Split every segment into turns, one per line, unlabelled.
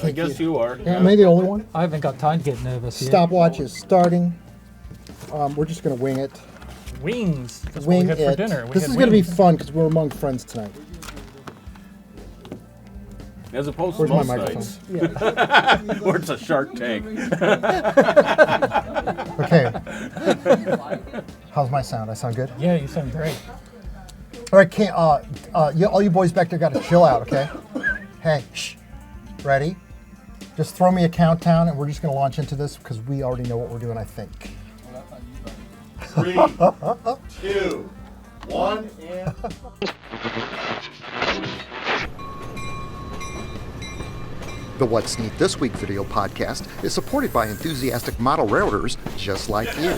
I guess you are.
Am I the only one?
I haven't got time to get nervous yet.
Stopwatch is starting. We're just going to wing it.
Wings. That's
Wing
what we had
it.
for dinner.
This is going to be fun because we're among friends tonight.
As opposed
Where's
to
my
most
microphone?
nights. Where it's a Shark Tank.
Okay. How's my sound? I sound good?
Yeah, you sound great.
All right, all you boys back there got to chill out, okay? Hey, shh. Ready? Just throw me a countdown, and we're just going to launch into this because we already know what we're doing, I think.
3, 2, 1, and...
The What's Neat This Week video podcast is supported by enthusiastic model railroaders just like you.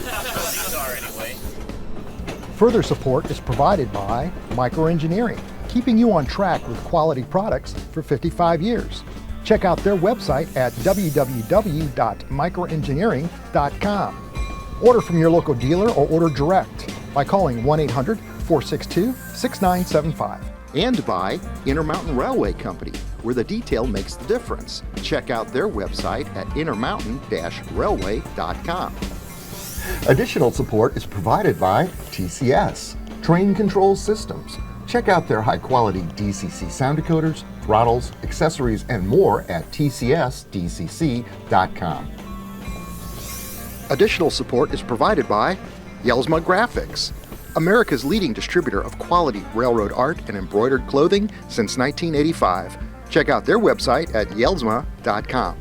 Further support is provided by Microengineering, keeping you on track with quality products for 55 years. Check out their website at www.microengineering.com. Order from your local dealer or order direct by calling 1-800-462-6975. And by Intermountain Railway Company, where the detail makes the difference. Check out their website at intermountain-railway.com. Additional support is provided by TCS, Train Control Systems. Check out their high-quality DCC sound decoders, throttles, accessories, and more at tcsdcc.com. Additional support is provided by Yelsma Graphics, America's leading distributor of quality railroad art and embroidered clothing since 1985. Check out their website at yelsma.com.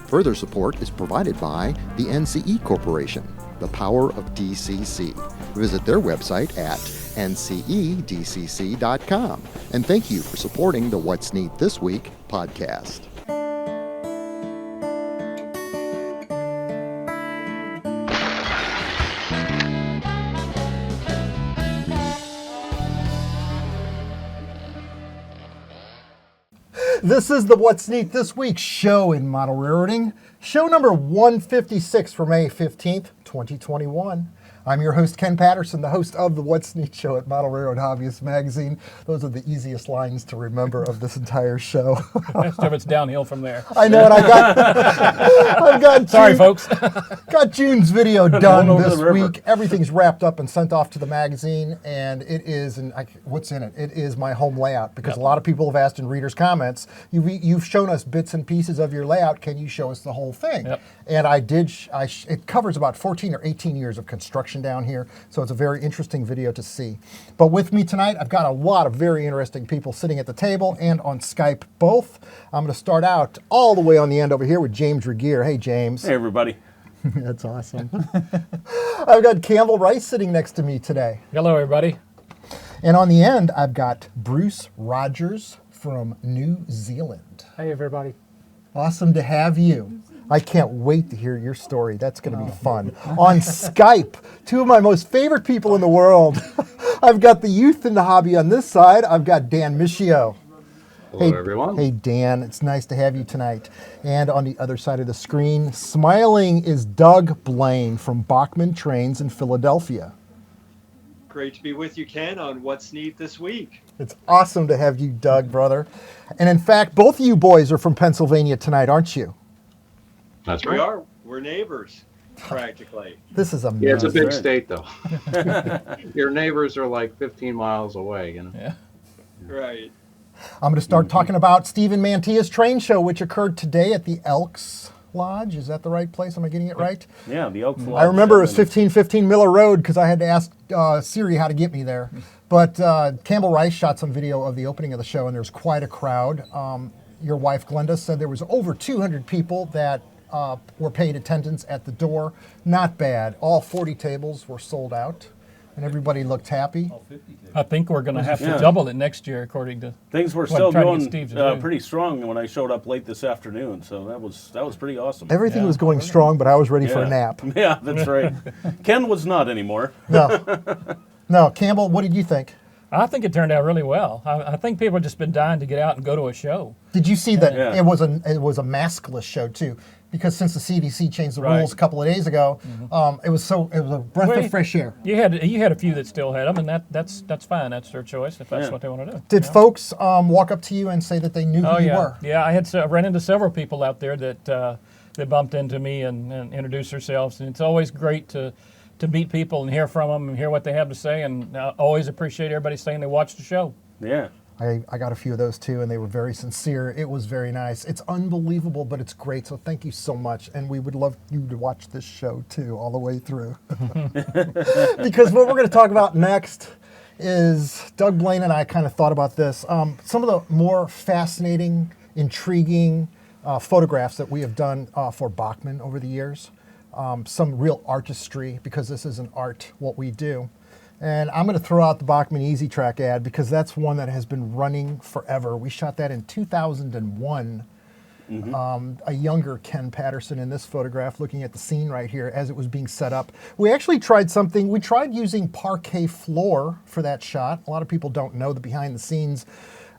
Further support is provided by the NCE Corporation, the power of DCC. Visit their website at ncedcc.com. And thank you for supporting the What's Neat This Week podcast.
This is the What's Neat This Week show in model railroading, show number 156 for May 15th, 2021. I'm your host, Ken Patterson, the host of the What's Neat show at Model Railroad Hobbyist Magazine. Those are the easiest lines to remember of this entire show.
Next time it's downhill from there.
I know, and I've got
Sorry, folks.
got June's video done
over
this
the river.
week. Everything's wrapped up and sent off to the magazine, and it is, what's in it? It is my home layout, because a lot of people have asked in readers' comments, you've shown us bits and pieces of your layout, can you show us the whole thing?
Yep.
And I did, it covers about 14 or 18 years of construction down here, so it's a very interesting video to see. But with me tonight, I've got a lot of very interesting people sitting at the table and on Skype both. I'm going to start out all the way on the end over here with James Regier. Hey, James.
Hey, everybody.
That's awesome. I've got Campbell Rice sitting next to me today.
Hello, everybody.
And on the end, I've got Bruce Rogers from New Zealand.
Hey, everybody.
Awesome to have you. I can't wait to hear your story. That's going to be fun. On Skype, two of my most favorite people in the world. I've got the youth in the hobby on this side. I've got Dan Mycio.
Hello, everyone.
Hey, Dan. It's nice to have you tonight. And on the other side of the screen, smiling is Doug Blaine from Bachmann Trains in Philadelphia.
Great to be with you, Ken, on What's Neat This Week.
It's awesome to have you, Doug, brother. And in fact, both of you boys are from Pennsylvania tonight, aren't you?
That's
We
right.
are. We're neighbors, practically.
This is amazing.
Yeah, it's a big
right.
state, though. Your neighbors are like 15 miles away, you know.
Yeah.
Right.
I'm going to start talking about Stephen Mantia's train show, which occurred today at the Elks Lodge. Is that the right place? Am I getting it right?
Yeah, the Elks Lodge.
I remember it was
7.
1515 Miller Road because I had to ask Siri how to get me there. But Campbell Rice shot some video of the opening of the show, and there's quite a crowd. Your wife, Glenda, said there was over 200 people that were paid attendance at the door. Not bad. All 40 tables were sold out, and everybody looked happy.
I think we're going to have
Yeah.
to double it next year, according to
Things were
what
still
I'm trying to
going
get Steve to do.
pretty strong when I showed up late this afternoon, so that was pretty awesome.
Everything
Yeah.
was going strong, but I was ready for a nap.
Yeah, that's right. Ken was not anymore.
No, Campbell, what did you think?
I think it turned out really well. I think people have just been dying to get out and go to a show.
Did you see that
Yeah.
it was a maskless show too? because since the CDC changed the
Right.
rules a couple of days ago, it was a breath
Well,
of fresh air.
You had a few that still had them, and that's fine. That's their choice if that's
Yeah.
what they want to do.
Did folks walk up to you and say that they knew
Oh
who you
yeah,
were?
yeah. I ran into several people out there that bumped into me and introduced themselves, and it's always great to meet people and hear from them and hear what they have to say. And I always appreciate everybody saying they watched the show.
Yeah.
I got a few of those too, and they were very sincere. It was very nice. It's unbelievable, but it's great. So thank you so much. And we would love you to watch this show too, all the way through. Because what we're going to talk about next is Doug Blaine and I kind of thought about this. Some of the more fascinating, intriguing photographs that we have done for Bachmann over the years. Some real artistry, because this is an art, what we do. And I'm going to throw out the Bachmann Easy Track ad because that's one that has been running forever. We shot that in 2001. A younger Ken Patterson in this photograph, looking at the scene right here as it was being set up. We actually tried something. We tried using parquet floor for that shot. A lot of people don't know the behind the scenes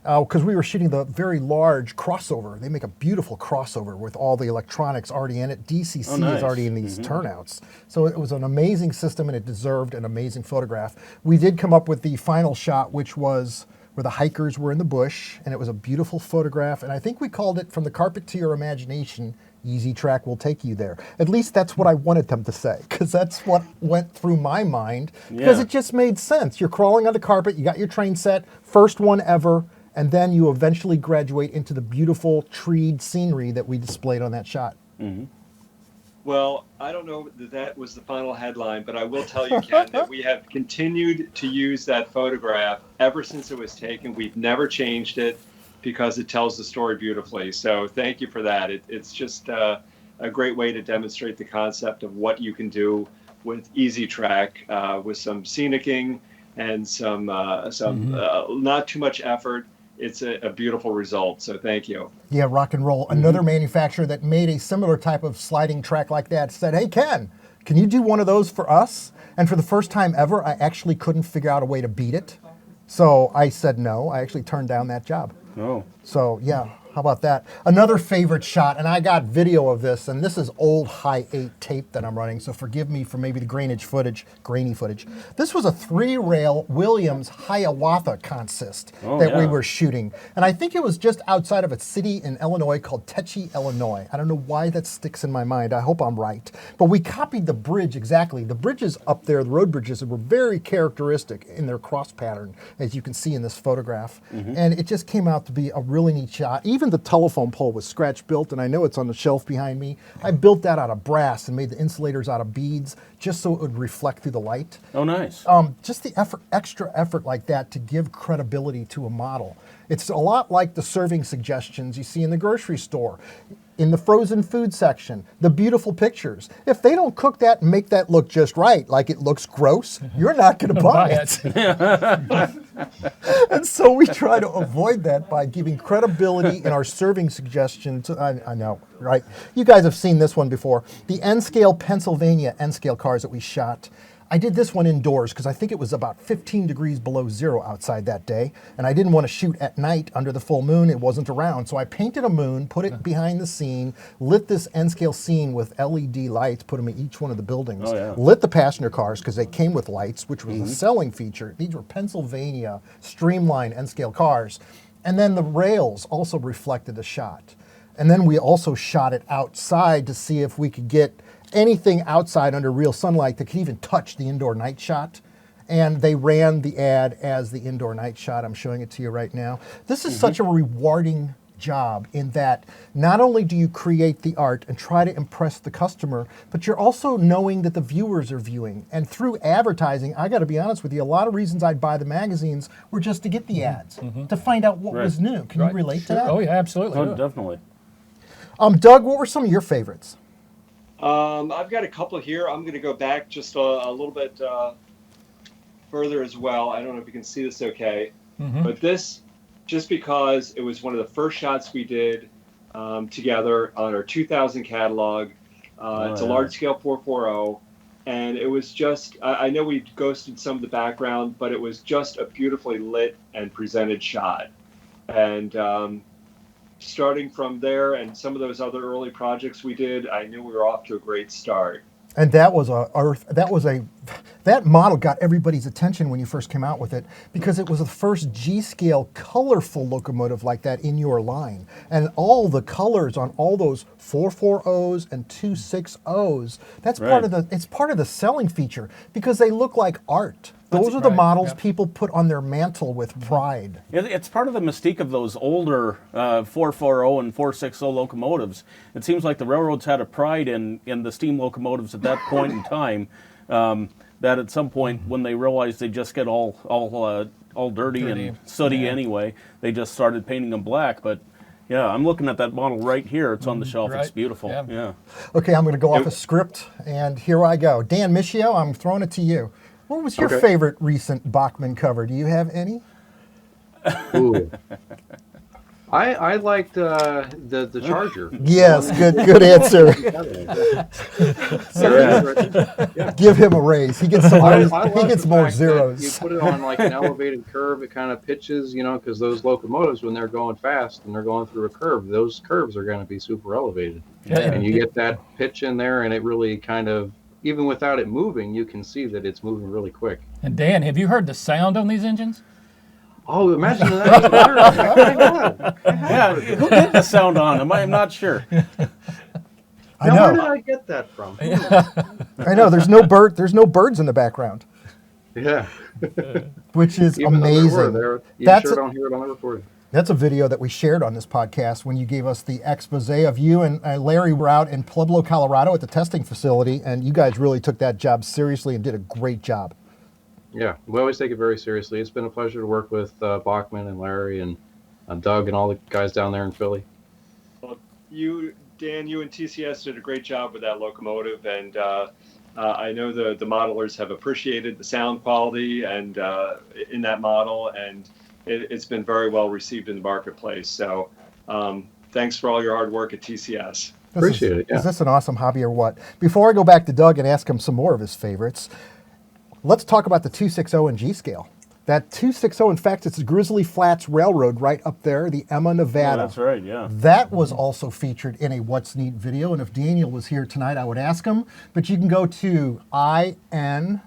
because we were shooting the very large crossover. They make a beautiful crossover with all the electronics already in it. DCC
nice.
is already in these turnouts. So it was an amazing system, and it deserved an amazing photograph. We did come up with the final shot, which was where the hikers were in the bush, and it was a beautiful photograph. And I think we called it From the Carpet to Your Imagination, Easy Track will take you there. At least that's what I wanted them to say, because that's what went through my mind, because
Yeah.
it just made sense. You're crawling on the carpet, you got your train set, first one ever, and then you eventually graduate into the beautiful treed scenery that we displayed on that shot.
Well, I don't know that that was the final headline, but I will tell you, Ken, that we have continued to use that photograph ever since it was taken. We've never changed it because it tells the story beautifully. So thank you for that. It's just a great way to demonstrate the concept of what you can do with Easy Track, with some scenicking and some not too much effort. It's a beautiful result. So thank you.
Yeah, rock and roll. Another manufacturer that made a similar type of sliding track like that said, hey, Ken, can you do one of those for us? And for the first time ever, I actually couldn't figure out a way to beat it. So I said no. I actually turned down that job.
Oh.
So yeah, how about that? Another favorite shot, and I got video of this, and this is old high 8 tape that I'm running, so forgive me for maybe the grainy footage. This was a 3-rail Williams Hiawatha consist that we were shooting. And I think it was just outside of a city in Illinois called Teche, Illinois. I don't know why that sticks in my mind. I hope I'm right. But we copied the bridge exactly. The bridges up there, the road bridges, were very characteristic in their cross pattern, as you can see in this photograph. And it just came out to be a really neat shot. Even the telephone pole was scratch built, and I know it's on the shelf behind me. I built that out of brass and made the insulators out of beads just so it would reflect through the light.
Oh, nice.
Just the extra effort like that to give credibility to a model. It's a lot like the serving suggestions you see in the grocery store, in the frozen food section, the beautiful pictures. If they don't cook that and make that look just right, like it looks gross, you're not going to buy it. And so we try to avoid that by giving credibility in our serving suggestions. I know, right? You guys have seen this one before. The N-scale Pennsylvania N-scale cars that we shot. I did this one indoors because I think it was about 15 degrees below zero outside that day, and I didn't want to shoot at night under the full moon. It wasn't around, so I painted a moon, put it behind the scene, lit this N-scale scene with LED lights, put them in each one of the buildings, lit the passenger cars because they came with lights, which was a selling feature. These were Pennsylvania streamlined N-scale cars, and then the rails also reflected the shot. And then we also shot it outside to see if we could get anything outside under real sunlight that could even touch the indoor night shot. And they ran the ad as the indoor night shot. I'm showing it to you right now. This is such a rewarding job in that not only do you create the art and try to impress the customer, but you're also knowing that the viewers are viewing. And through advertising, I got to be honest with you, a lot of reasons I'd buy the magazines were just to get the ads, to find out what was new. Can you relate to that?
Oh yeah, absolutely.
Oh, definitely.
Doug, what were some of your favorites?
I've got a couple here. I'm going to go back just a little bit further as well. I don't know if you can see this okay, but this, just because it was one of the first shots we did together on our 2000 catalog. It's a large-scale 440, and it was just, I know we ghosted some of the background, but it was just a beautifully lit and presented shot. And starting from there and some of those other early projects we did, I knew we were off to a great start.
And that model got everybody's attention when you first came out with it, because it was the first G-scale colorful locomotive like that in your line. And all the colors on all those 440s and 260s, that's
Right.
it's part of the selling feature, because they look like art. Those are the
right,
models
yeah.
people put on their mantle with pride.
It's part of the mystique of those older 440 and 460 locomotives. It seems like the railroads had a pride in the steam locomotives at that point in time. That at some point, when they realized they just get all dirty and sooty anyway, they just started painting them black. But yeah, I'm looking at that model right here. It's on the shelf. It's
Right.
beautiful.
Yeah.
Yeah.
Okay, I'm going to go off a script, and here I go. Dan Mycio, I'm throwing it to you. What was your
Okay.
favorite recent Bachmann cover? Do you have any?
Ooh. I liked the Charger.
Yes, good answer. Give him a raise. He gets some.
I
He
love
gets
the
more
fact that
zeros.
You put it on like an elevated curve, it kind of pitches, because those locomotives, when they're going fast and they're going through a curve, those curves are going to be super elevated.
Yeah.
And you get that pitch in there, and it really kind of, even without it moving, you can see that it's moving really quick.
And Dan, have you heard the sound on these engines?
Oh, imagine that. Oh my God.
Yeah. Who did the sound on them? I'm not sure.
I
Now, where did
know.
I get that from?
I know. There's no bird. There's no birds in the background,
Yeah.
which is
Even though there
amazing.
were, there, you
That's
sure
a-
don't hear it on the recording.
That's a video that we shared on this podcast when you gave us the expose of you and Larry were out in Pueblo, Colorado at the testing facility, and you guys really took that job seriously and did a great job.
Yeah, we always take it very seriously. It's been a pleasure to work with Bachmann and Larry and Doug and all the guys down there in Philly.
Well, Dan, you and TCS did a great job with that locomotive, and I know the modelers have appreciated the sound quality and in that model, and it's been very well received in the marketplace. So thanks for all your hard work at TCS.
Appreciate it, yeah.
Is this an awesome hobby or what? Before I go back to Doug and ask him some more of his favorites, let's talk about the 260 and G scale. That 260, in fact, it's the Grizzly Flats Railroad right up there, the Emma, Nevada.
Oh, that's right. Yeah.
That was also featured in a What's Neat video, and if Daniel was here tonight, I would ask him. But you can go to WN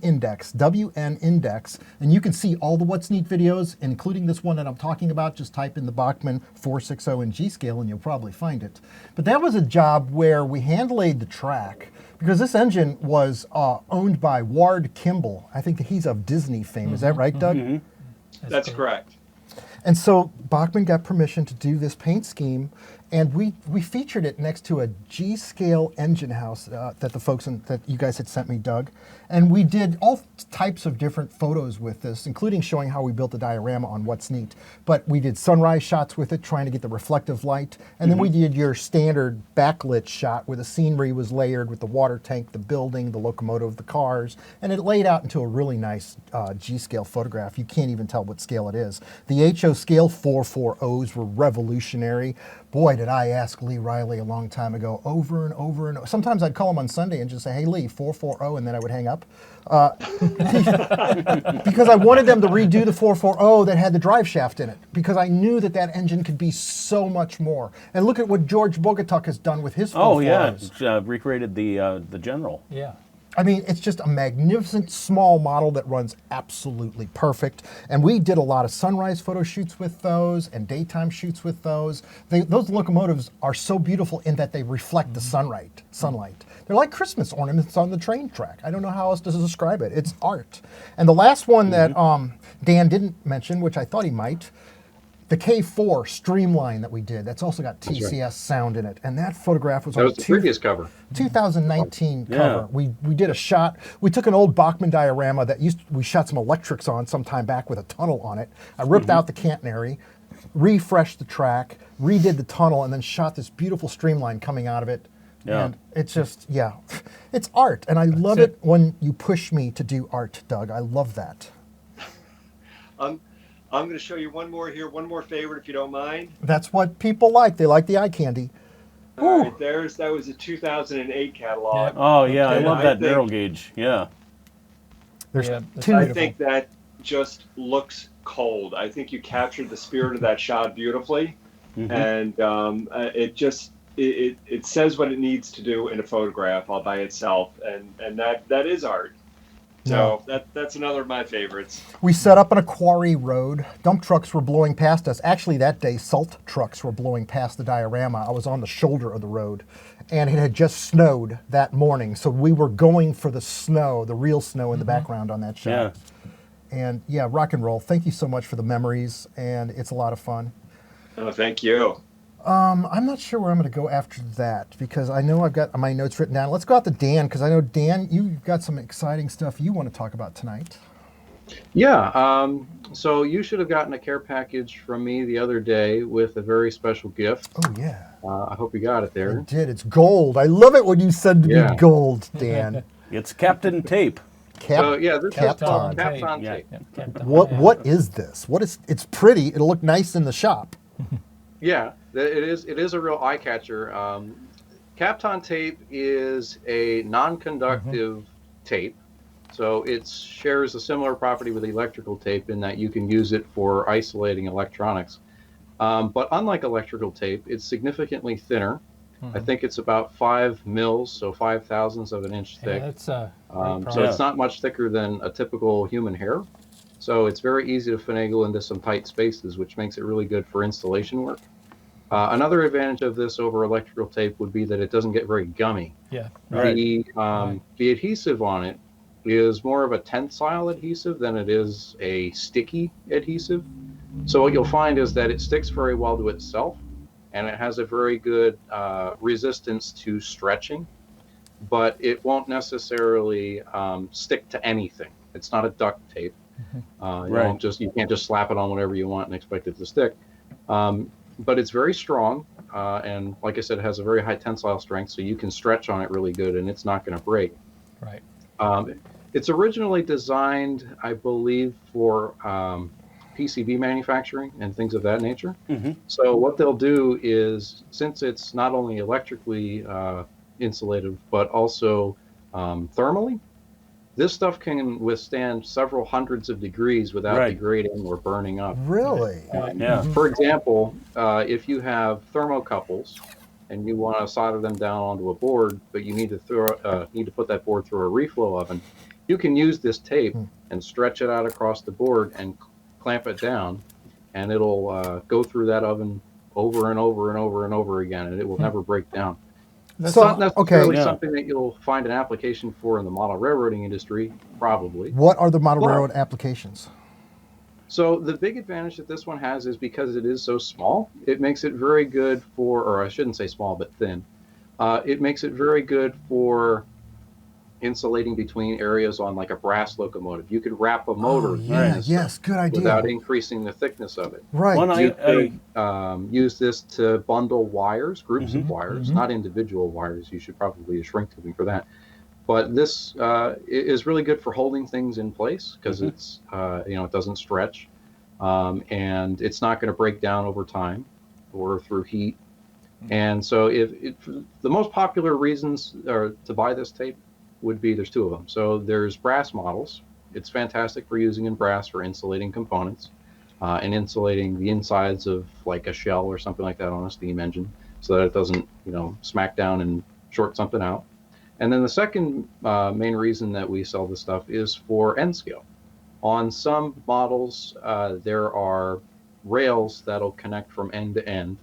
Index, and you can see all the What's Neat videos, including this one that I'm talking about. Just type in the Bachmann 460 and G scale, and you'll probably find it. But that was a job where we hand-laid the track, because this engine was owned by Ward Kimball. I think he's of Disney fame. Is that right, Doug?
That's correct.
And so Bachmann got permission to do this paint scheme, and we featured it next to a G-scale engine house that that you guys had sent me, Doug. And we did all types of different photos with this, including showing how we built the diorama on What's Neat. But we did sunrise shots with it, trying to get the reflective light. And then we did your standard backlit shot where the scenery was layered with the water tank, the building, the locomotive, the cars. And it laid out into a really nice G-scale photograph. You can't even tell what scale it is. The HO scale 440s were revolutionary. Boy, did I ask Lee Riley a long time ago, over and over and over. Sometimes I'd call him on Sunday and just say, hey, Lee, 440, and then I would hang up. Because I wanted them to redo the 440 that had the drive shaft in it, because I knew that that engine could be so much more. And look at what George Bogatuk has done with his 440s.
Oh yeah. It's, recreated the General.
Yeah.
I mean, it's just a magnificent small model that runs absolutely perfect. And we did a lot of sunrise photo shoots with those and daytime shoots with those. Those locomotives are so beautiful in that they reflect the sunlight. They're like Christmas ornaments on the train track. I don't know how else to describe it. It's art. And the last one that Dan didn't mention, which I thought he might, the K4 Streamline that we did, that's also got TCS sound in it. And that photograph was
That
on
was the previous cover.
2019
Yeah.
cover. We did a shot. We took an old Bachmann diorama that we shot some electrics on some time back with a tunnel on it. I ripped out the catenary, refreshed the track, redid the tunnel, and then shot this beautiful streamline coming out of it.
Yeah.
And it's just, it's art. And I love it when you push me to do art, Doug. I love that.
I'm going to show you one more here, one more favorite, if you don't mind.
That's what people like. They like the eye candy.
All right, that was a 2008 catalog.
Oh yeah, I
And
love that
think-
narrow gauge. Yeah.
There's
Yeah,
two
I
beautiful.
think that just looks cold. I think you captured the spirit of that shot beautifully, and it says what it needs to do in a photograph all by itself, and that is art. So that's another of my favorites.
We set up on a quarry road. Dump trucks were blowing past us. Actually, that day, salt trucks were blowing past the diorama. I was on the shoulder of the road, and it had just snowed that morning. So we were going for the snow, the real snow in the background on that shot.
Yeah.
And yeah, rock and roll. Thank you so much for the memories, and it's a lot of fun.
Oh, thank you.
I'm not sure where I'm going to go after that because I know I've got my notes written down. Let's go out to Dan because I know, Dan, you've got some exciting stuff you want to talk about tonight.
Yeah. So you should have gotten a care package from me the other day with a very special gift.
Oh, yeah.
I hope you got it there.
I did. It's gold. I love it when you said to
Yeah.
me gold, Dan.
It's Kapton Tape.
So yeah, this is called
Tape.
Kapton
Yeah.
Tape.
What is this? It's pretty. It'll look nice in the shop.
Yeah, it is a real eye catcher. Kapton Tape is a non-conductive tape, so it shares a similar property with electrical tape in that you can use it for isolating electronics. But unlike electrical tape, it's significantly thinner. I think it's about 5 mils, so 5/1000ths of an inch thick.
Yeah, that's
So it's not much thicker than a typical human hair. So it's very easy to finagle into some tight spaces, which makes it really good for installation work. Another advantage of this over electrical tape would be that it doesn't get very gummy.
yeah.
Right.
The adhesive on it is more of a tensile adhesive than it is a sticky adhesive. So what you'll find is that it sticks very well to itself, and it has a very good resistance to stretching, but it won't necessarily stick to anything. It's not a duct tape. You can't just slap it on whatever you want and expect it to stick. But it's very strong, and like I said, it has a very high tensile strength, so you can stretch on it really good, and it's not going to break.
Right.
It's originally designed, I believe, for PCB manufacturing and things of that nature. So what they'll do is, since it's not only electrically insulated, but also thermally, this stuff can withstand several hundreds of degrees without degrading or burning up.
Really?
Yeah.
For example, if you have thermocouples and you want to solder them down onto a board, but you need to put that board through a reflow oven, you can use this tape and stretch it out across the board and clamp it down, and it'll go through that oven over and over and over and over again, and it will never break down. That's not necessarily something that you'll find an application for in the model railroading industry, probably.
What are the model railroad applications?
So the big advantage that this one has is because it is so small, it makes it very good for, or I shouldn't say small, but thin. It makes it very good for insulating between areas on like a brass locomotive. You could wrap a motor
Good idea.
without increasing the thickness of it.
Right.
You could use this to bundle wires, groups of wires, not individual wires. You should probably shrink them for that. But this is really good for holding things in place because it's it doesn't stretch, and it's not going to break down over time or through heat. And so the most popular reasons to buy this tape would be, there's two of them. So there's brass models. It's fantastic for using in brass for insulating components and insulating the insides of like a shell or something like that on a steam engine so that it doesn't, smack down and short something out. And then the second main reason that we sell this stuff is for end scale. On some models, there are rails that'll connect from end to end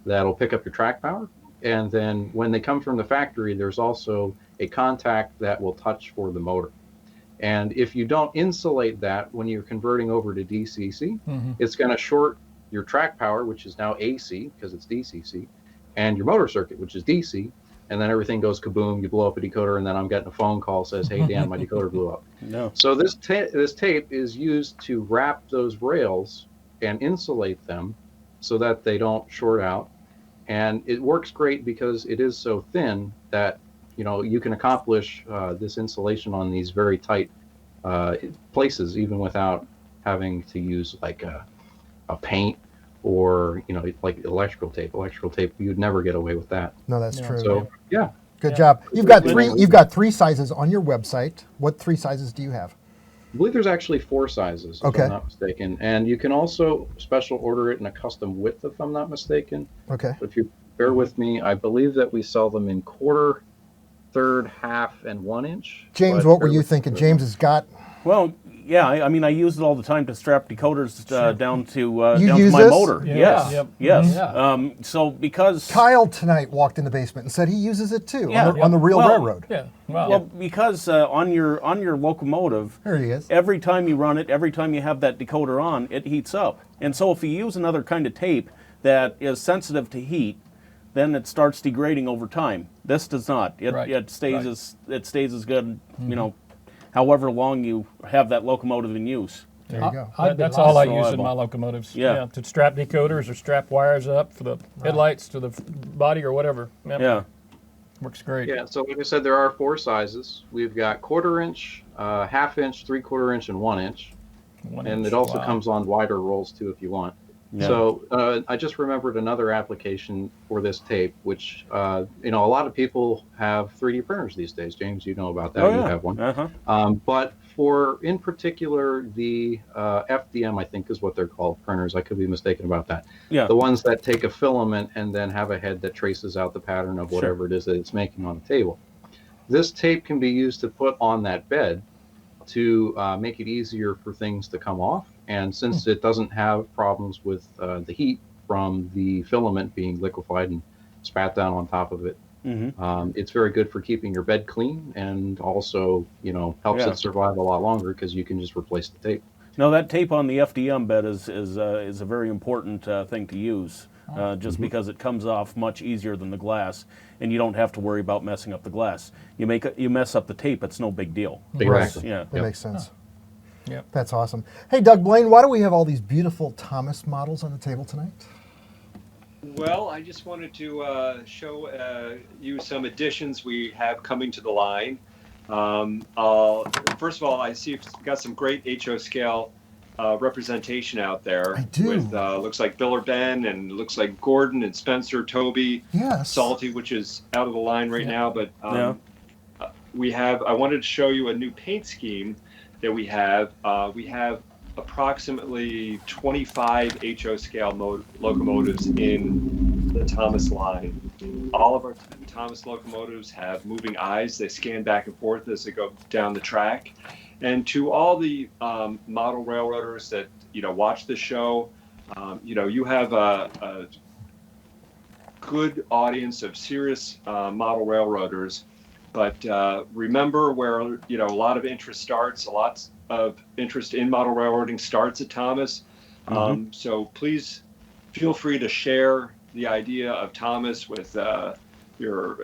that'll pick up your track power. And then when they come from the factory, there's also a contact that will touch for the motor. And if you don't insulate that when you're converting over to DCC, it's going to short your track power, which is now AC because it's DCC, and your motor circuit, which is DC. And then everything goes kaboom, you blow up a decoder, and then I'm getting a phone call says, hey, Dan, my decoder blew up.
No.
So this tape is used to wrap those rails and insulate them so that they don't short out. And it works great because it is so thin that you can accomplish this insulation on these very tight places, even without having to use like a paint or like electrical tape. Electrical tape, you'd never get away with that.
No, that's true.
So
Good job. You've got three sizes on your website. What 3 sizes do you have?
I believe there's actually 4 sizes, if
Okay.
I'm not mistaken. And you can also special order it in a custom width, if I'm not mistaken.
Okay.
But if you bear with me, I believe that we sell them in quarter, third, half, and 1 inch.
James,
But
what were
bear
you
with
thinking?
me.
James has got.
Well, yeah, I mean, I use it all the time to strap decoders down to
You
down to
use
my
this?
motor.
Yeah.
Yes,
Yep.
yes.
Yeah.
So because
Kyle tonight walked in the basement and said he uses it too
Yeah.
on the real
Well,
railroad.
Yeah. Wow.
well, because on your locomotive,
There he is.
every time you run it, every time you have that decoder on, it heats up. And so if you use another kind of tape that is sensitive to heat, then it starts degrading over time. This does not. It,
Right.
it stays
Right.
as good. You know, however long you have that locomotive in use.
There you go.
That's all I
lost.
use in
Reliable.
my locomotives.
Yeah.
To strap decoders or strap wires up for the headlights to the body or whatever. Yep.
Yeah.
Works great.
Yeah, so like I said, there are 4 sizes. We've got quarter inch, half inch, 3/4 inch, and 1 inch.
1
And
inch.
it also
Wow.
comes on wider rolls too if you want.
Yeah.
So I just remembered another application for this tape, which a lot of people have 3D printers these days. James, you know about that.
Oh,
You
yeah.
have one.
Uh-huh.
But for, in particular, the FDM, I think is what they're called, printers. I could be mistaken about that.
Yeah.
The ones that take a filament and then have a head that traces out the pattern of whatever it is that it's making on the table. This tape can be used to put on that bed to make it easier for things to come off. And since it doesn't have problems with the heat from the filament being liquefied and spat down on top of it, it's very good for keeping your bed clean, and also, helps
Yeah.
it survive a lot longer because you can just replace the tape.
No, that tape on the FDM bed is a very important thing to use, just because it comes off much easier than the glass, and you don't have to worry about messing up the glass. You mess up the tape, it's no big deal.
Exactly.
Yeah.
That makes sense.
Yep.
That's awesome. Hey, Doug Blaine, why do we have all these beautiful Thomas models on the table tonight?
Well, I just wanted to show you some additions we have coming to the line. First of all, I see you've got some great HO scale representation out there.
I do.
With looks like Bill or Ben, and looks like Gordon and Spencer, Toby,
Yes.
Salty, which is out of the line right now. But
Yeah.
I wanted to show you a new paint scheme that we have. We have approximately 25 HO scale locomotives in the Thomas line. All of our Thomas locomotives have moving eyes. They scan back and forth as they go down the track. And to all the model railroaders that watch the show, you have a good audience of serious model railroaders. But remember where a lot of interest starts. A lot of interest in model railroading starts at Thomas. So please feel free to share the idea of Thomas with your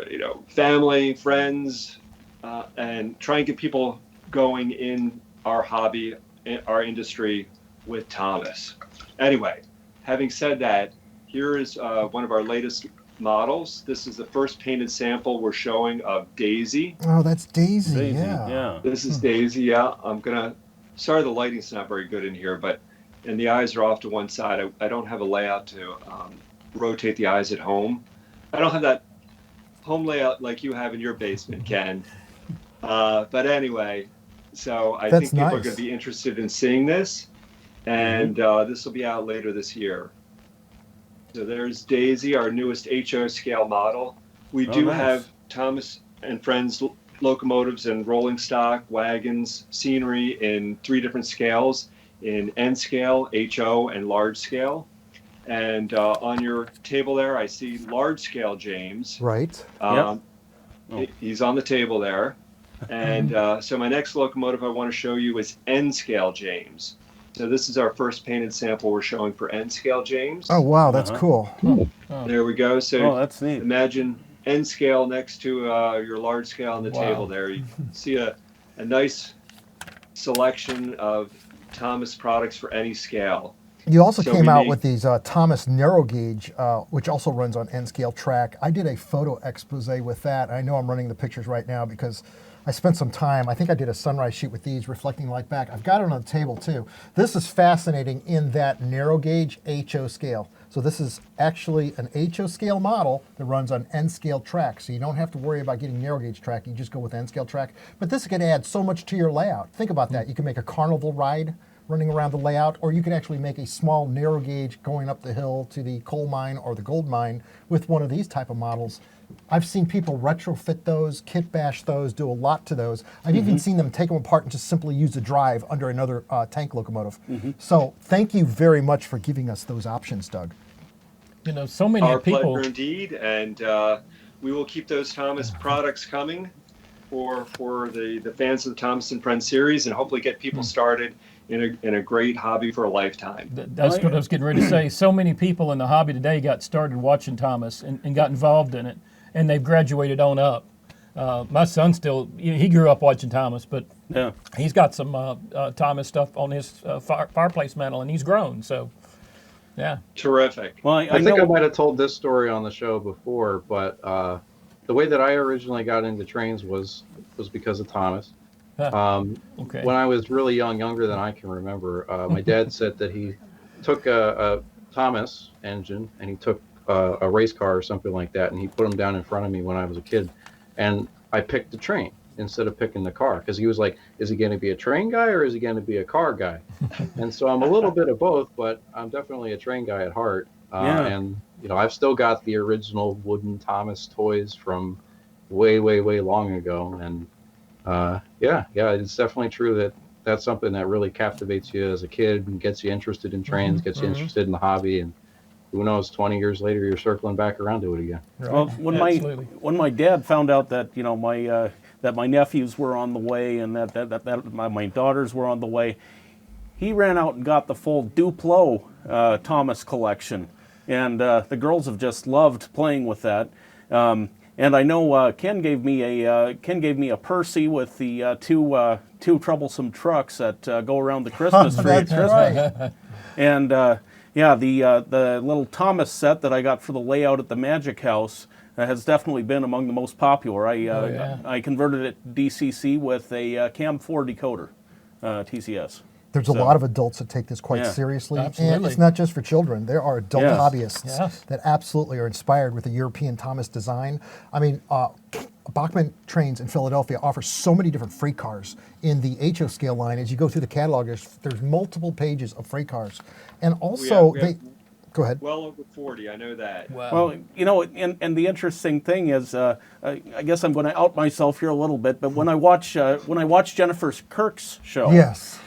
family, friends, and try and get people going in our hobby, in our industry with Thomas. Anyway, having said that, here is one of our latest models. This is the first painted sample we're showing of Daisy.
Oh, that's Daisy.
Daisy,
Yeah.
This is Daisy, yeah. Sorry the lighting's not very good in here, and the eyes are off to one side. I don't have a layout to rotate the eyes at home. I don't have that home layout like you have in your basement, Ken. But anyway, so I
That's
think people are
nice.
going to be interested in seeing this, and this will be out later this year. So there's Daisy, our newest HO scale model. We do
nice.
have Thomas and Friends locomotives and rolling stock, wagons, scenery in 3 different scales, in N scale, HO, and large scale. And on your table there, I see large scale James.
Right.
He's on the table there. And so my next locomotive I want to show you is N scale James. So this is our first painted sample we're showing for N scale James.
Oh, wow, that's cool.
There we go. So
that's neat.
imagine N scale next to your large scale on the table there. You see a nice selection of Thomas products for any scale.
You also
So
came
we
out
made-
with these Thomas narrow gauge, which also runs on N-scale track. I did a photo expose with that. I know I'm running the pictures right now because I spent some time. I think I did a sunrise shoot with these, reflecting light back. I've got it on the table too. This is fascinating in that narrow gauge HO scale. So this is actually an HO scale model that runs on N scale track. So you don't have to worry about getting narrow gauge track. You just go with N scale track. But this can add so much to your layout. Think about that. You can make a carnival ride running around the layout, or you can actually make a small narrow gauge going up the hill to the coal mine or the gold mine with one of these type of models. I've seen people retrofit those, kit bash those, do a lot to those. I've even seen them take them apart and just simply use a drive under another tank locomotive. So thank you very much for giving us those options, Doug.
You know, so many
Our
people.
pleasure indeed, and we will keep those Thomas products coming for the fans of the Thomas and Friends series, and hopefully get people started in a great hobby for a lifetime.
That's what I was getting ready to say. So many people in the hobby today got started watching Thomas and got involved in it, and they've graduated on up. My son still, he grew up watching Thomas, but
Yeah.
he's got some Thomas stuff on his fireplace mantle, and he's grown. So, yeah.
Terrific.
Well,
I think
know.
I might have told this story on the show before, but the way that I originally got into trains was because of Thomas.
Okay.
When I was really young, younger than I can remember, my dad said that he took a Thomas engine and he took a race car or something like that, and he put them down in front of me when I was a kid, and I picked the train instead of picking the car, because he was like, is he going to be a train guy or is he going to be a car guy? And so I'm a little bit of both, but I'm definitely a train guy at heart. And I've still got the original wooden Thomas toys from way long ago, and it's definitely true that that's something that really captivates you as a kid and gets you interested in trains, gets you interested in the hobby, and who knows, 20 years later you're circling back around to it again.
Right.
Well,
Absolutely.
when my dad found out that that my nephews were on the way and that my daughters were on the way, he ran out and got the full Duplo Thomas collection, and the girls have just loved playing with that. And I know Ken gave me a Percy with the two troublesome trucks that go around the Christmas tree at
That's
Christmas.
right.
And the little Thomas set that I got for the layout at the Magic House has definitely been among the most popular. I converted it DCC with a Cam 4 decoder, TCS.
There's a lot of adults that take this quite
Yeah.
seriously, and
Absolutely.
it's not just for children. There are adult
Yes.
hobbyists
Yes.
that absolutely are inspired with the European Thomas design. I mean, Bachmann Trains in Philadelphia offers so many different freight cars in the HO scale line. As you go through the catalog, there's multiple pages of freight cars, and also
we have
go ahead.
well over 40, I know that.
Well, and the interesting thing is, I guess I'm going to out myself here a little bit, but when I watch Jennifer Kirk's show,
Yes.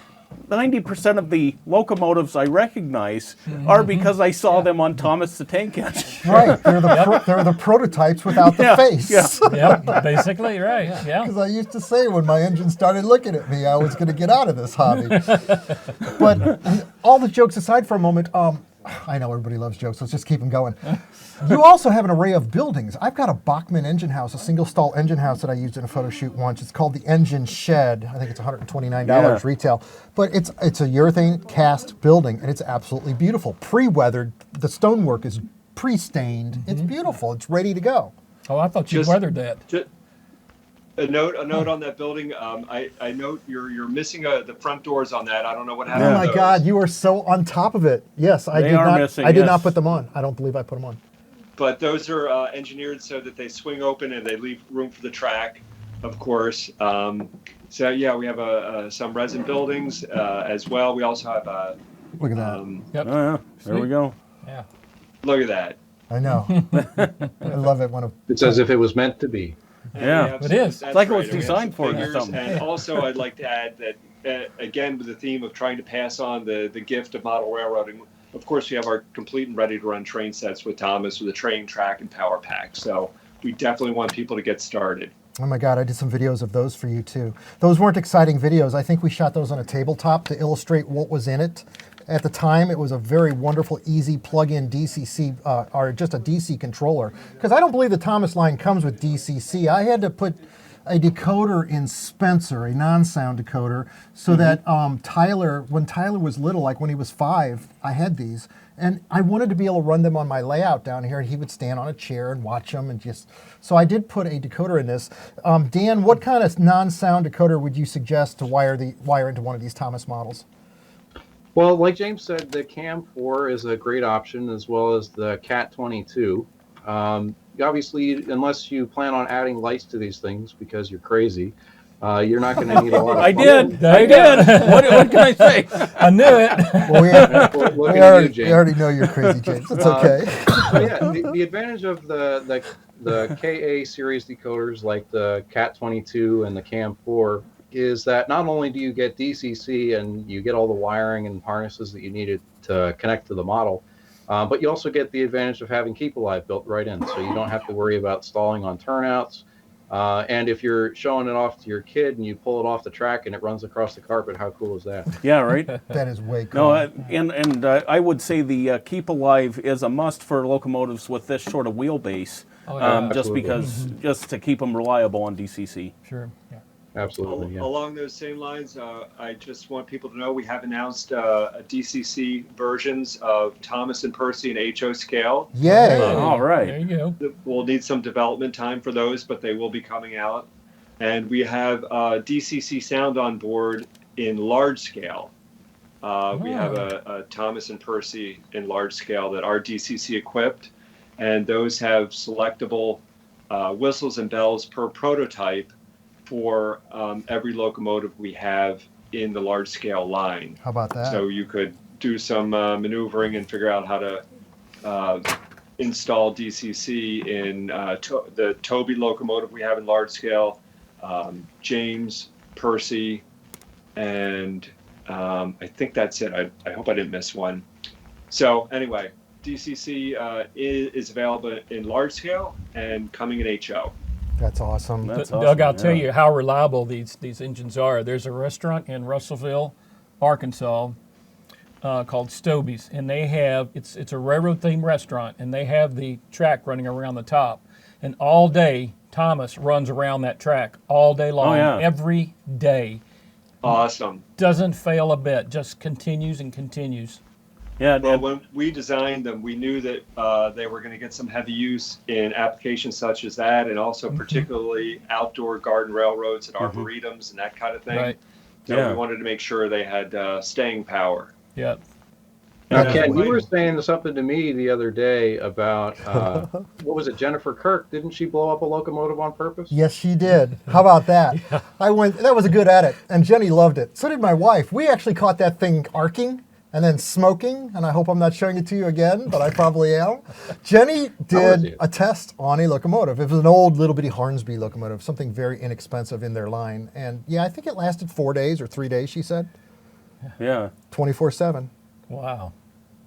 90% of the locomotives I recognize are because I saw them on Thomas the Tank Engine.
Right, they're the prototypes without the
Yeah,
face.
yeah.
Yeah, basically, right. Yeah.
Because I used to say when my engine started looking at me, I was going to get out of this hobby. But all the jokes aside for a moment, I know everybody loves jokes, let's just keep them going. You also have an array of buildings. I've got a Bachmann engine house, a single stall engine house that I used in a photo shoot once. It's called the Engine Shed. I think it's $129 retail. But it's a urethane cast building, and it's absolutely beautiful. Pre-weathered, the stonework is pre-stained. It's beautiful. It's ready to go.
Oh, I thought you
Just-
weathered that.
A note on that building. I note you're missing the front doors on that. I don't know what happened.
Oh
to
my
those.
God, you are so on top of it. Yes, I
They
did
are
not.
missing,
I did not
yes.
put them on. I don't believe I put them on.
But those are engineered so that they swing open and they leave room for the track, of course. So yeah, we have some resin buildings as well. We also have
Look at that.
Yep.
Oh, yeah. There we go.
Yeah.
look at that.
I know. I love it when
It's as if it was meant to be.
Yeah.
It is.
That's
like it was
right. And we have
designed
some
for it or
figures.
something.
And also, I'd like to add that again, with the theme of trying to pass on the gift of model railroading. Of course, we have our complete and ready to run train sets with Thomas with a train, track, and power pack. So we definitely want people to get started.
Oh my God, I did some videos of those for you too. Those weren't exciting videos. I think we shot those on a tabletop to illustrate what was in it. At the time, it was a very wonderful, easy plug-in DCC, or just a DC controller. Because I don't believe the Thomas line comes with DCC. I had to put a decoder in Spencer, a non-sound decoder, so that Tyler, when Tyler was little, like when he was 5, I had these. And I wanted to be able to run them on my layout down here, and he would stand on a chair and watch them, and just. So I did put a decoder in this. Dan, what kind of non-sound decoder would you suggest to wire into one of these Thomas models?
Well, like James said, the Cam 4 is a great option, as well as the Cat 22. Obviously, unless you plan on adding lights to these things because you're crazy, you're not going to need a lot of.
I did.
There
I
you go.
did. What can I say?
I knew it.
Well,
Looking at you, James.
we already know you're crazy, James. It's okay.
So yeah, the advantage of the KA series decoders like the Cat 22 and the Cam 4 is that not only do you get DCC and you get all the wiring and harnesses that you needed to connect to the model, but you also get the advantage of having Keep Alive built right in, so you don't have to worry about stalling on turnouts. And if you're showing it off to your kid and you pull it off the track and it runs across the carpet, how cool is that?
Yeah, right.
That is way cool.
No, and I would say the Keep Alive is a must for locomotives with this sort of wheelbase, just
Absolutely.
because just to keep them reliable on DCC.
Sure. Yeah.
Absolutely. Yeah.
Along those same lines, I just want people to know we have announced DCC versions of Thomas and Percy and HO scale.
Yay.
All right.
There you go.
We'll need some development time for those, but they will be coming out. And we have DCC sound on board in large scale. We have a Thomas and Percy in large scale that are DCC equipped, and those have selectable whistles and bells per prototype for every locomotive we have in the large scale line.
How about that?
So you could do some maneuvering and figure out how to install DCC in the Toby locomotive we have in large scale, James, Percy, and I think that's it. I hope I didn't miss one. So anyway, DCC is available in large scale and coming in HO.
That's awesome.
That's
Doug,
awesome,
I'll tell
yeah.
you how reliable these engines are. There's a restaurant in Russellville, Arkansas, called Stobie's, and they have it's a railroad themed restaurant, and they have the track running around the top, and all day Thomas runs around that track all day long,
yeah.
every day.
Awesome.
Doesn't fail a bit, just continues and continues.
Yeah,
Well,
and-
when we designed them, we knew that they were going to get some heavy use in applications such as that, and also particularly outdoor garden railroads and arboretums and that kind of thing.
Right.
So
Yeah.
we wanted to make sure they had staying power.
Yep.
Now,
Yeah.
Ken, you were saying something to me the other day about what was it, Jennifer Kirk? Didn't she blow up a locomotive on purpose?
Yes, she did. How about that? That was a good edit, and Jenny loved it. So did my wife. We actually caught that thing arcing and then smoking, and I hope I'm not showing it to you again, but I probably am. Jenny did a test on a locomotive. It was an old little bitty Hornsby locomotive, something very inexpensive in their line. And yeah, I think it lasted 4 days or 3 days, she said,
yeah.
24/7.
Wow.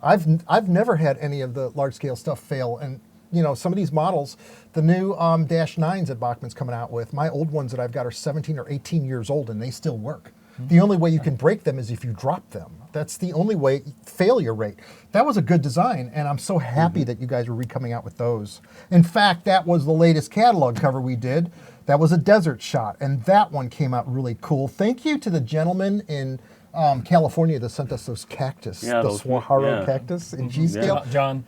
I've never had any of the large scale stuff fail, and you know, some of these models, the new Dash 9s that Bachmann's coming out with, my old ones that I've got are 17 or 18 years old and they still work. The only way you can break them is if you drop them. That's the only way, failure rate. That was a good design, and I'm so happy that you guys are coming out with those. In fact, that was the latest catalog cover we did. That was a desert shot, and that one came out really cool. Thank you to the gentleman in California that sent us those cactus,
Yeah,
the
those-
Swaharo
yeah.
cactus in G scale.
John.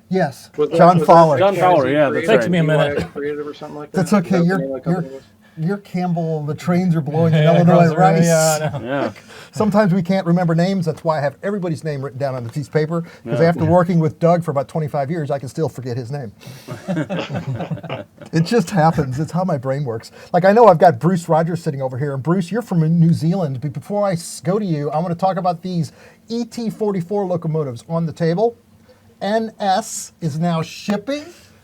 Yes,
Was that-
John
was that
Fowler.
John Fowler, yeah, that's
Takes
right.
me a minute.
EY Creative or something like that?
That's okay.
Is that the name of the company was?
You're Campbell. The trains are blowing in
Yeah,
Illinois
across the room,
rice.
yeah, I know.
Yeah.
Sometimes we can't remember names. That's why I have everybody's name written down on the piece of paper. Because after working with Doug for about 25 years, I can still forget his name. It just happens. It's how my brain works. Like I know I've got Bruce Rogers sitting over here. And Bruce, you're from New Zealand. But before I go to you, I want to talk about these ET44 locomotives on the table. NS is now shipping.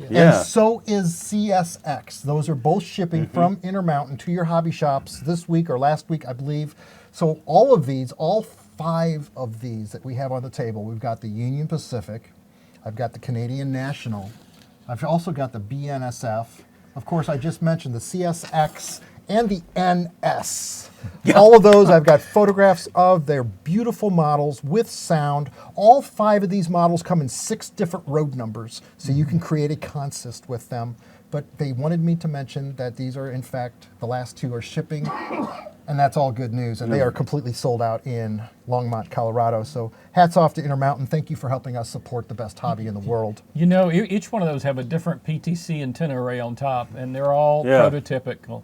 Yeah.
And so is CSX. Those are both shipping from Intermountain to your hobby shops this week or last week, I believe. So all of these, all 5 of these that we have on the table, we've got the Union Pacific, I've got the Canadian National, I've also got the BNSF. Of course, I just mentioned the CSX and the NS. All of those I've got photographs of. They're beautiful models with sound. All 5 of these models come in 6 different road numbers, so you can create a consist with them. But they wanted me to mention that these are, in fact, the last 2 are shipping, and that's all good news. And they are completely sold out in Longmont, Colorado. So hats off to Intermountain. Thank you for helping us support the best hobby in the world.
You know, each one of those have a different PTC antenna array on top, and they're all
Yeah.
prototypical.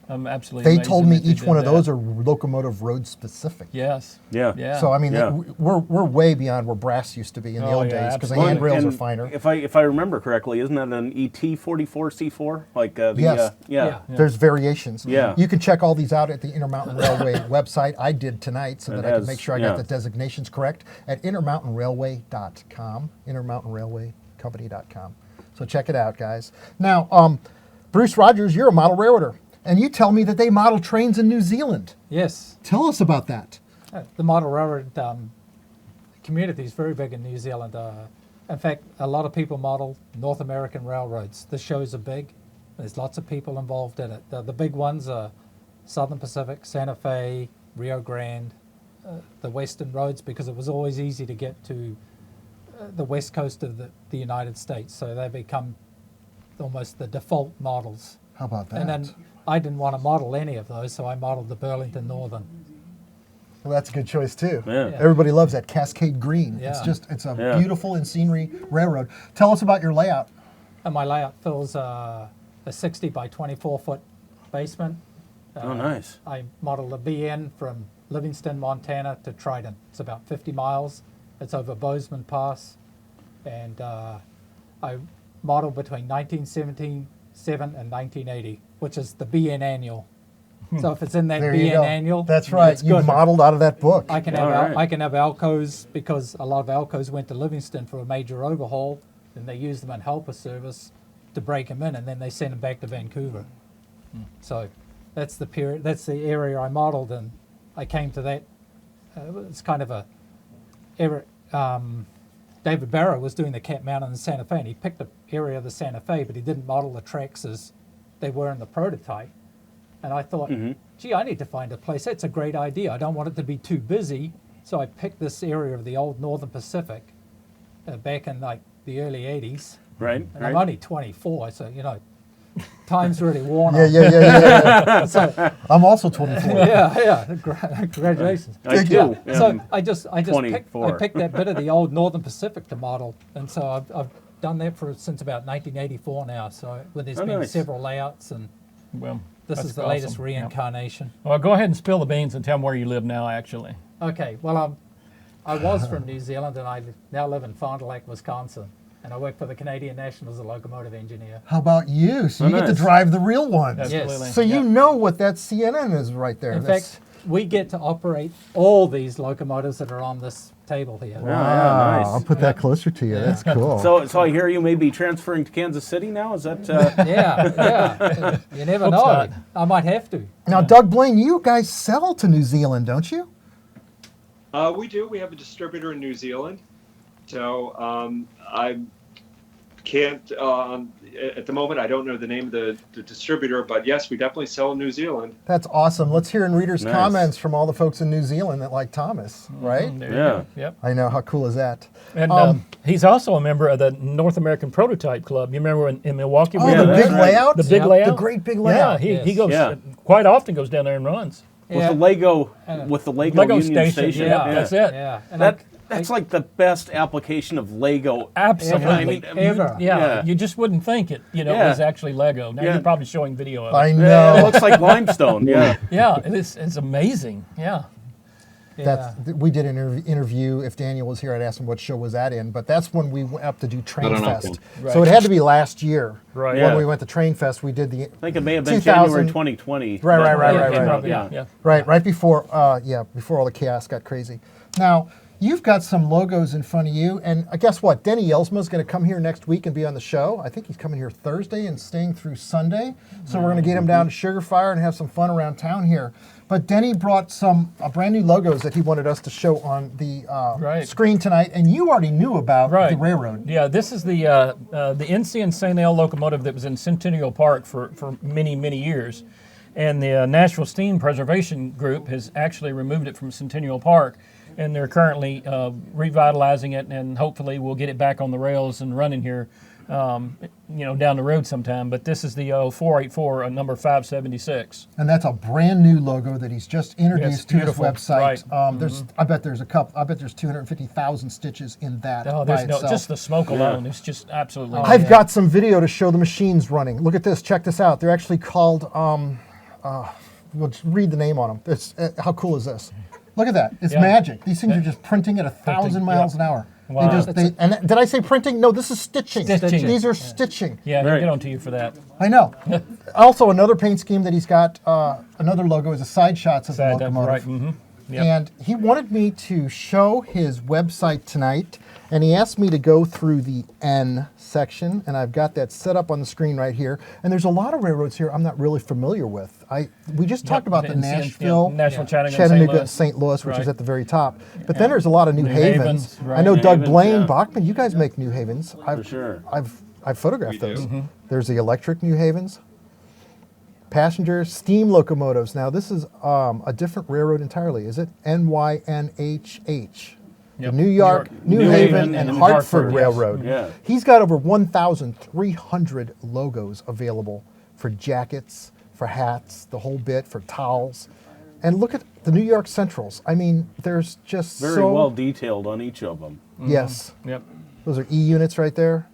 absolutely.
They
amazing
told me
that they
each
did
one of
that.
those are locomotive road specific.
Yes.
Yeah.
Yeah.
So I mean,
Yeah.
we're way beyond where brass used to be in the
Oh,
old
yeah,
days because the
absolutely.
handrails are
And
finer.
If I remember correctly, isn't that an ET 44C4? Like the
Yes.
yeah.
There's variations.
Yeah.
You can check all these out at the Intermountain Railway website. I did tonight so
It
that I could
has-
make sure I
yeah.
got the designations correct at intermountainrailway.com, intermountainrailwaycompany.com. So check it out, guys. Now, Bruce Rogers, you're a model railroader, and you tell me that they model trains in New Zealand.
Yes,
Tell us about that.
the model railroad community is very big in New Zealand. In fact, a lot of people model North American railroads. The shows are big. There's lots of people involved in it. The big ones are Southern Pacific, Santa Fe, Rio Grande, the Western roads, because it was always easy to get to the west coast of the United States. So they become almost the default models.
How about that?
And then I didn't want to model any of those, so I modeled the Burlington Northern.
Well, that's a good choice too.
Yeah.
Yeah.
Everybody loves that Cascade Green.
Yeah.
It's a
Yeah.
beautiful and scenery railroad. Tell us about your layout.
And my layout fills a 60 by 24 foot basement.
Oh, nice.
I modeled a BN from Livingston, Montana to Trident. It's about 50 miles. It's over Bozeman Pass. And I modeled between 1977 and 1980, which is the BN annual. So if it's in that
There you
BN
go.
annual,
That's
yeah,
right.
it's
You
good.
modeled out of that book.
I can
All
have
right.
I can have Alcos because a lot of Alcos went to Livingston for a major overhaul, and they used them in helper service to break them in, and then they sent them back to Vancouver. So that's the period. That's the area I modeled, and I came to that. It's kind of a era. David Barrow was doing the Cap Mountain in Santa Fe, and he picked the area of the Santa Fe, but he didn't model the tracks as they were in the prototype. And I thought, gee, I need to find a place. That's a great idea. I don't want it to be too busy. So I picked this area of the old Northern Pacific back in like the early 80s.
Right.
And I'm only 24, so, time's really worn
Yeah,
on.
yeah, yeah.
So,
I'm also 24.
yeah. Congratulations.
I too.
So
am
I just picked
24.
that bit of the old Northern Pacific to model. And so I've done that since about 1984 now. So there's been
nice.
several layouts, and
Well,
this
that's
is the
awesome.
latest
Yeah.
reincarnation.
Well, go ahead and spill the beans and tell them where you live now, actually.
Okay, well, I was from New Zealand, and I now live in Fond du Lac, Wisconsin, and I work for the Canadian National as a locomotive engineer.
How about you? So you get to
nice.
drive the real ones.
Absolutely.
So you know what that CNN is right there.
In
That's-
fact, we get to operate all these locomotives that are on this table here.
Yeah, yeah, nice.
I'll put that closer to you. That's cool.
So I hear you may be transferring to Kansas City now. Is that?
Yeah. You never
Hope
know.
not.
I might have to.
Now, Doug Blaine, you guys sell to New Zealand, don't you?
We do. We have a distributor in New Zealand. So I can't, at the moment, I don't know the name of the distributor, but yes, we definitely sell in New Zealand.
That's awesome. Let's hear in readers'
Nice.
comments from all the folks in New Zealand that like Thomas, right?
There you
Yeah.
go. Yep.
I know. How cool is that?
And he's also a member of the North American Prototype Club. You remember in Milwaukee?
Oh,
we
the
had
big
that?
layout?
The big
Yep.
layout.
The great big
Yeah,
layout.
he
Yes.
goes
Yeah.
quite often goes down there and runs.
Yeah.
With the Lego
Lego
Union
station. Yeah, that's it.
Yeah. And
That's like the best application of Lego.
Absolutely.
I mean,
Ever.
Yeah, you just wouldn't think it. It
Yeah.
was actually Lego. Now
Yeah.
you're probably showing video of
I
it.
Yeah, it
know.
looks like limestone. Yeah.
Yeah, it's amazing. Yeah.
We did an interview. If Daniel was here, I'd ask him what show was that in. But that's when we went up to do Train
don't know,
Fest.
Ken.
So it had to be last year.
Right.
When
Yeah.
we went to Train Fest, we did the
I think it may have been
2000
January 2020.
Right, right, right,
that
right,
came
right.
out,
Yeah.
right before before all the chaos got crazy. Now you've got some logos in front of you, and guess what? Denny Yelsma is going to come here next week and be on the show. I think he's coming here Thursday and staying through Sunday. So we're going to get him down to Sugar Fire and have some fun around town here. But Denny brought some brand new logos that he wanted us to show on the
Right.
screen tonight, and you already knew about
Right.
the railroad.
Yeah, this is the NC and St. L locomotive that was in Centennial Park for many, many years. And the Nashville Steam Preservation Group has actually removed it from Centennial Park. And they're currently revitalizing it, and hopefully we'll get it back on the rails and running here, down the road sometime. But this is the 484, number 576.
And that's a brand new logo that he's just introduced to his
beautiful.
website.
Right.
I bet there's 250,000 stitches in that
Oh,
by
there's
itself.
just the smoke alone. It's just absolutely.
I've got some video to show the machines running. Look at this. Check this out. They're actually called Well, just read the name on them. It's how cool is this? Look at that. It's
Yeah.
magic. These things are just printing at 1,000 miles an hour.
Wow.
And did I say printing? No, this is stitching.
Stitching.
These are stitching.
Yeah, he'll
Right.
get on to you for that.
I know. Also, another paint scheme that he's got, another logo is a side shots of the
That's
locomotive.
right. Mm-hmm. Yep.
And he wanted me to show his website tonight, and he asked me to go through the N section, and I've got that set up on the screen right here. And there's a lot of railroads here I'm not really familiar with. We just talked about the
NCN,
Nashville,
Nashville,
Chattanooga, St. Louis, which is
Right.
at the very top. But then there's a lot of New Havens.
Havens, right.
I know
New
Doug
Havens,
Blaine,
yeah.
Bachmann, you guys make New Havens.
For sure.
I've photographed
We do.
those. There's the electric New Havens. Passenger steam locomotives. Now this is a different railroad entirely, is it? NYNHH.
Yep.
The New York, New Haven, and Hartford Railroad.
yes.
He's got over 1,300 logos available for jackets, for hats, the whole bit, for towels. And look at the New York Centrals. I mean, there's just
Very
so...
well detailed on each of them.
Yes.
Yep.
Those are E units right there.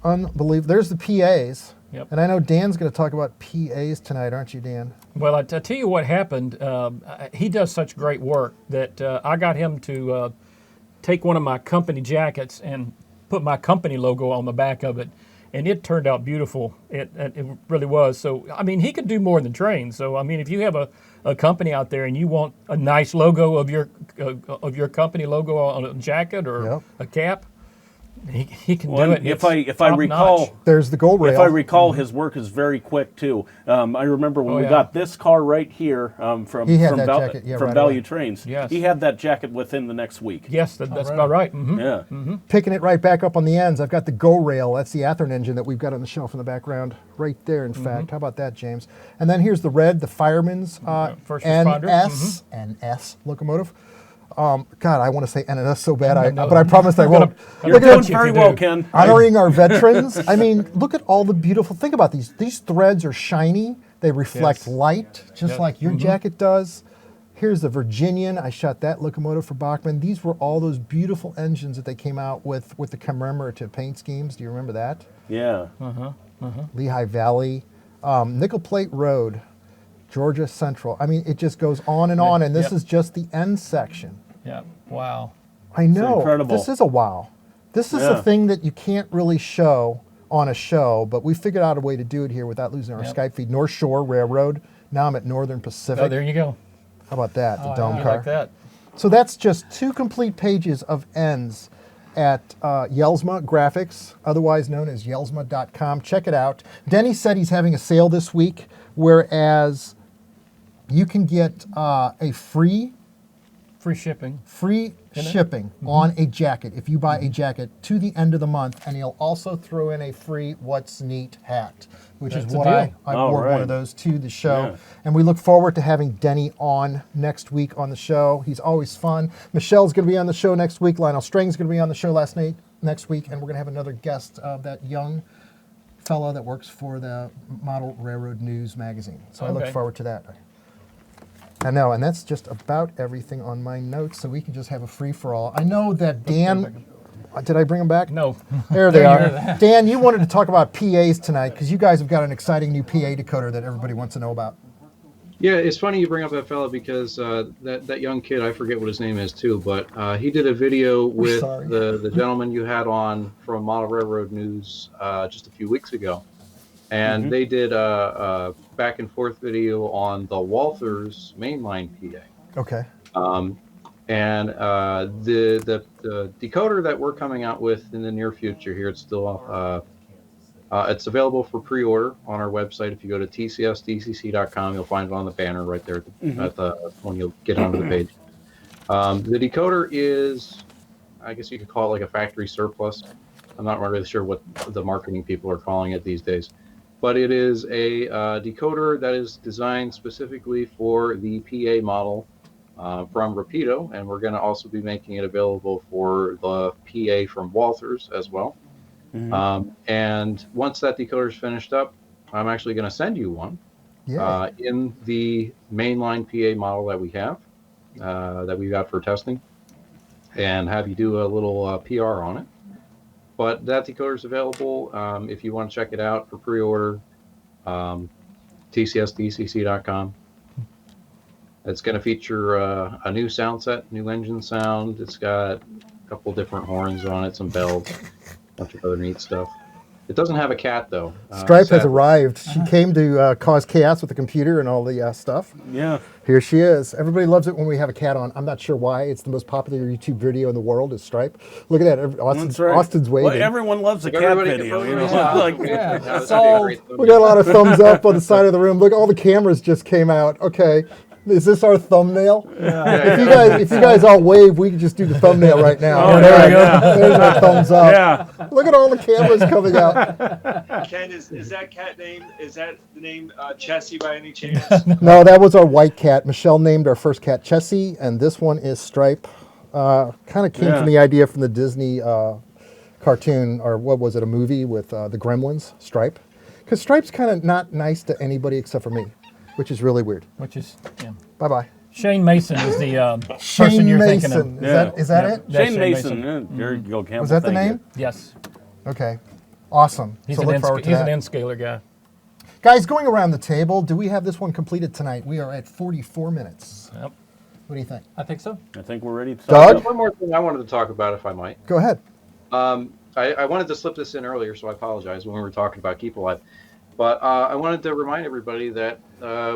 Unbelievable. There's the PAs.
Yep.
And I know Dan's going to talk about PAs tonight, aren't you, Dan?
Well, I tell you what happened. He does such great work that I got him to take one of my company jackets and put my company logo on the back of it, and it turned out beautiful. It really was. So, I mean, he could do more than trains. So, I mean, if you have a company out there and you want a nice logo of your company logo on a jacket or
Yep.
a cap, he can
Well,
do it.
if
It's
I
top
recall,
notch.
There's the gold rail.
if I recall, his work is very quick too. I remember when
Oh,
we
yeah.
got this car right here from
He had
from,
that
Val-
jacket, yeah,
from
right
Value
away.
Trains.
Yes.
He had that jacket within the next week.
Yes, that's about right. Mm-hmm.
Yeah.
Picking it right back up on the ends, I've got the Go Rail. That's the Athearn engine that we've got on the shelf in the background, right there. In fact, how about that, James? And then here's the red, the Fireman's
First responder.
NS NS locomotive. God, I want to say NS so bad, but I promised I won't.
You're
Look
doing
at
very
you do.
well, Ken.
honoring our veterans. I mean, look at all the beautiful. Think about these. These threads are shiny. They reflect
Yes.
light, just
Yep.
like your jacket does. Here's the Virginian. I shot that locomotive for Bachmann. These were all those beautiful engines that they came out with the commemorative paint schemes. Do you remember that?
Yeah.
Lehigh Valley, Nickel Plate Road, Georgia Central. I mean, it just goes on and on. And this
Yep.
is just the end section.
Yeah. Wow.
I know.
incredible.
This is a wow. This is
Yeah.
a thing that you can't really show on a show, but we figured out a way to do it here without losing our
Yep.
Skype feed. North Shore Railroad. Now I'm at Northern Pacific.
Oh, there you go.
How about that? The
Oh,
dome
yeah.
car.
Like that.
So that's just 2 complete pages of ends at Yelsma Graphics, otherwise known as yelsma.com. Check it out. Denny said he's having a sale this week, whereas you can get a free
Free shipping.
shipping on a jacket if you buy a jacket to the end of the month, and he'll also throw in a free What's Neat hat, which
That's
is
a
what
deal.
I
All
wore one
right.
of those to the show.
Yeah.
And we look forward to having Denny on next week on the show. He's always fun. Michelle's going to be on the show next week. Lionel Strang's going to be on the show next week, and we're going to have another guest, that young fellow that works for the Model Railroad News magazine. So I look
Okay.
forward to that. I know, and that's just about everything on my notes, so we can just have a free-for-all. I know that Dan, did I bring them back?
No.
There they are. Dan, you wanted to talk about PAs tonight, because you guys have got an exciting new PA decoder that everybody wants to know about.
Yeah, it's funny you bring up that fella because that young kid, I forget what his name is too, but he did a video with
sorry.
the gentleman you had on from Model Railroad News just a few weeks ago. And they did a back and forth video on the Walthers mainline PA.
Okay.
And the decoder that we're coming out with in the near future here, it's still it's available for pre-order on our website. If you go to tcsdcc.com, you'll find it on the banner right there at the when you get onto the page. The decoder is, I guess you could call it like a factory surplus. I'm not really sure what the marketing people are calling it these days. But it is a decoder that is designed specifically for the PA model from Rapido, and we're going to also be making it available for the PA from Walthers as well. And once that decoder is finished up, I'm actually going to send you one
Yeah.
in the mainline PA model that we have, that we got for testing, and have you do a little PR on it. But that decoder is available if you want to check it out for pre-order. tcsdcc.com. It's going to feature a new sound set, new engine sound. It's got a couple different horns on it, some bells, a bunch of other neat stuff. It doesn't have a cat, though.
Stripe has arrived. She came to cause chaos with the computer and all the stuff.
Yeah.
Here she is. Everybody loves it when we have a cat on. I'm not sure why. It's the most popular YouTube video in the world is Stripe. Look at that.
That's right.
Austin's waving.
Well, everyone loves a cat
everybody
video.
can
You know,
vote.
like,
Yeah,
That'd
so
be a great
We got a lot of thumbs up on the side of the room. Look, all the cameras just came out. Okay. Is this our thumbnail? If you guys all wave, we can just do the thumbnail right now.
Oh, there we go.
There's our thumbs up.
yeah.
Look at all the cameras coming out.
Ken, is that cat name? Is that the name Chessie by any chance?
No, that was our white cat. Michelle named our first cat Chessie, and this one is Stripe. Kind of came
Yeah.
from the idea from the Disney cartoon, or what was it, a movie with the Gremlins, Stripe. Because Stripe's kind of not nice to anybody except for me, which is really weird.
Which is, yeah.
Bye-bye.
Shane Mason is the person
Shane
you're
Mason.
thinking of.
Is that
Yeah.
it?
That's
Shane Mason. Yeah, there you go, Campbell.
Was that the
Thank you.
name?
Yes.
Okay. Awesome.
He's
so
an
look forward to
he's
that.
an N-scaler guy.
Guys, going around the table, do we have this one completed tonight? We are at 44 minutes.
Yep.
What do you think?
I think so.
I think we're ready to
Doug?
One more thing I wanted to talk about, if I might.
Go ahead.
I wanted to slip this in earlier, so I apologize when we were talking about Keep Alive. But I wanted to remind everybody that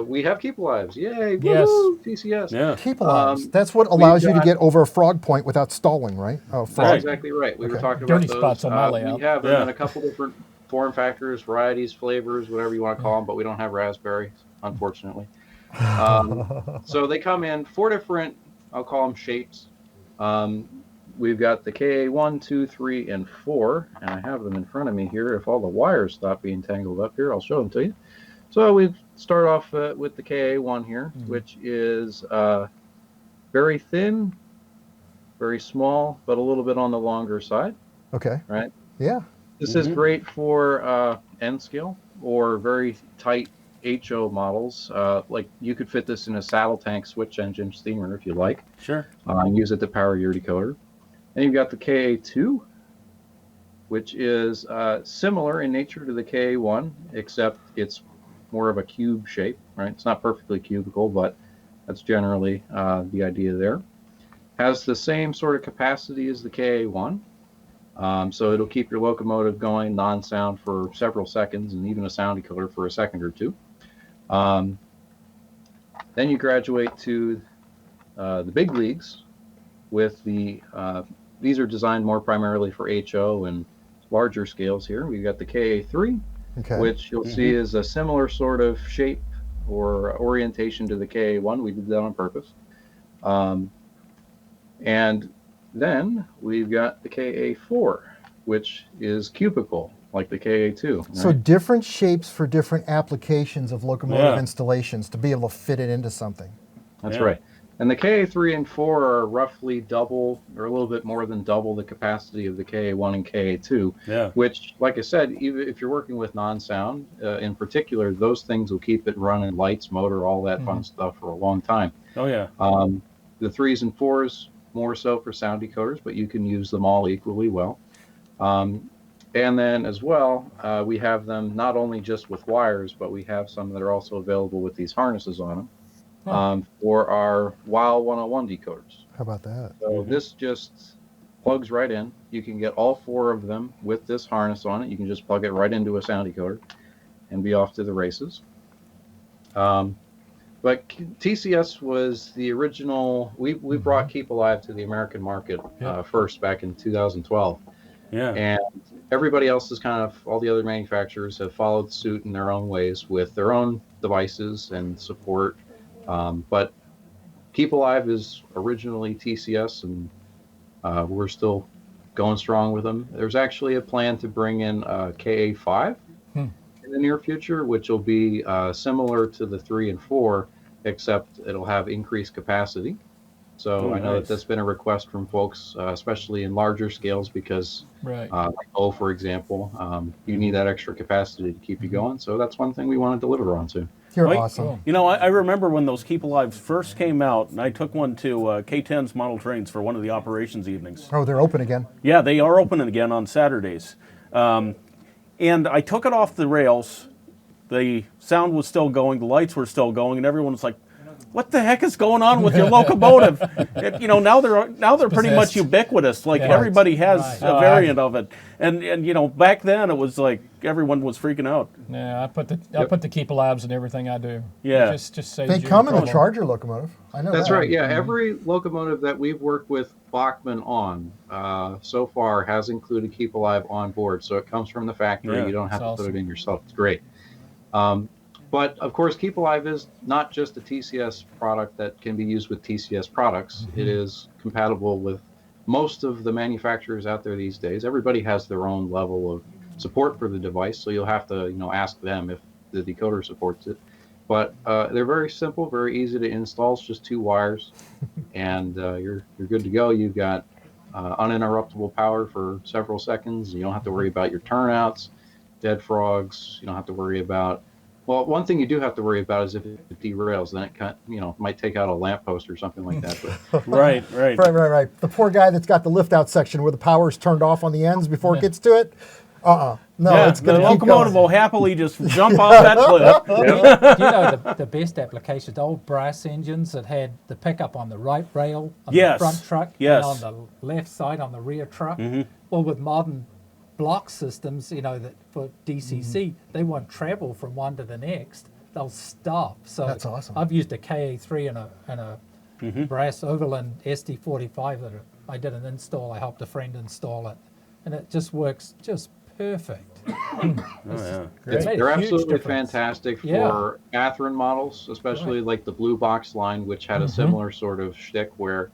we have Keep Alives. Yay!
Yes.
Woo-hoo, TCS.
Yeah.
Keep alive. That's what allows you to get over a frog point without stalling, right? Oh,
That's
frog.
exactly right. We were
Okay.
talking
Dirty
about those.
spots on my layout.
We have them
Yeah.
in a couple different form factors, varieties, flavors, whatever you want to call them, but we don't have raspberry, unfortunately. So they come in 4 different, I'll call them shapes. We've got the KA1, 2, 3, and 4, and I have them in front of me here. If all the wires stop being tangled up here, I'll show them to you. So we start off with the KA1 here, which is very thin, very small, but a little bit on the longer side,
Okay.
right?
Yeah.
This is great for N scale or very tight HO models. Like you could fit this in a saddle tank switch engine steamer if you like,
Sure.
and use it to power your decoder. Then you've got the KA2, which is similar in nature to the KA1, except it's more of a cube shape, right? It's not perfectly cubical, but that's generally the idea there. Has the same sort of capacity as the KA1. So it'll keep your locomotive going non-sound for several seconds and even a sound decoder for a second or two. Then you graduate to the big leagues with the, these are designed more primarily for HO and larger scales here. We've got the KA3,
Okay.
which you'll see is a similar sort of shape or orientation to the KA1. We did that on purpose. And then we've got the KA4, which is cubical, like the KA2.
So
right?
different shapes for different applications of locomotive
Yeah.
installations to be able to fit it into something.
That's
Yeah.
right. And the KA3 and 4 are roughly double, or a little bit more than double the capacity of the KA1 and KA2,
Yeah.
which, like I said, even if you're working with non-sound, in particular, those things will keep it running, lights, motor, all that fun stuff for a long time.
Oh yeah.
The 3s and 4s, more so for sound decoders, but you can use them all equally well. And then as well, we have them not only just with wires, but we have some that are also available with these harnesses on them. For our WOW 101 decoders.
How about that?
So this just plugs right in. You can get all 4 of them with this harness on it. You can just plug it right into a sound decoder and be off to the races. But TCS was the original. We brought Keep Alive to the American market first back in 2012.
Yeah.
And everybody else is kind of, all the other manufacturers have followed suit in their own ways with their own devices and support. But Keep Alive is originally TCS, and we're still going strong with them. There's actually a plan to bring in KA5 in the near future, which will be similar to the 3 and 4, except it'll have increased capacity. So
Oh,
I know
nice.
that that's been a request from folks, especially in larger scales, because
Right.
like O, for example, you need that extra capacity to keep you going. So that's one thing we want to deliver on to.
You're
Wait,
awesome.
You know, I remember when those Keep Alives first came out, and I took one to K10's Model Trains for one of the operations evenings.
Oh, they're open again.
Yeah, they are open again on Saturdays. And I took it off the rails, the sound was still going, the lights were still going, and everyone was like, "What the heck is going on with your locomotive?" Now they're pretty much
Possessed.
ubiquitous. Like
Yeah.
everybody has
Right.
a variant of it, and back then it was like everyone was freaking out.
Yeah, I put the keep alives in everything I do.
Yeah.
Just saves
They
you
come in the
trouble.
Charger locomotive. I know
That's
that.
right. Yeah, every locomotive that we've worked with Bachmann on so far has included Keep Alive on board. So it comes from the factory.
Yeah,
You don't have
that's
to put
awesome.
it in yourself. It's great. But of course, Keep Alive is not just a TCS product that can be used with TCS products. It is compatible with most of the manufacturers out there these days. Everybody has their own level of support for the device, so you'll have to ask them if the decoder supports it. But they're very simple, very easy to install. It's just 2 wires, and you're good to go. You've got uninterruptible power for several seconds. You don't have to worry about your turnouts, dead frogs. You don't have to worry about. Well, one thing you do have to worry about is if it derails, then it might take out a lamppost or something like that. But
Right.
Right. The poor guy that's got the lift out section where the power's turned off on the ends before it gets to it. No,
Yeah,
it's
the
going to keep
locomotive
going.
will happily just jump off that cliff.
Do you know the best applications, the old brass engines that had the pickup on the right rail on
Yes,
the front truck
yes.
and on the left side on the rear truck? Well, with modern block systems, that for DCC, they won't travel from one to the next. They'll stop. So
That's awesome.
I've used a KA3 and a brass Overland SD45 that I did an install. I helped a friend install it, and it just works just perfect. It's made a
they're
huge
absolutely
difference.
fantastic
Yeah.
for Catherine models, especially like the Blue Box line, which had a similar sort of shtick where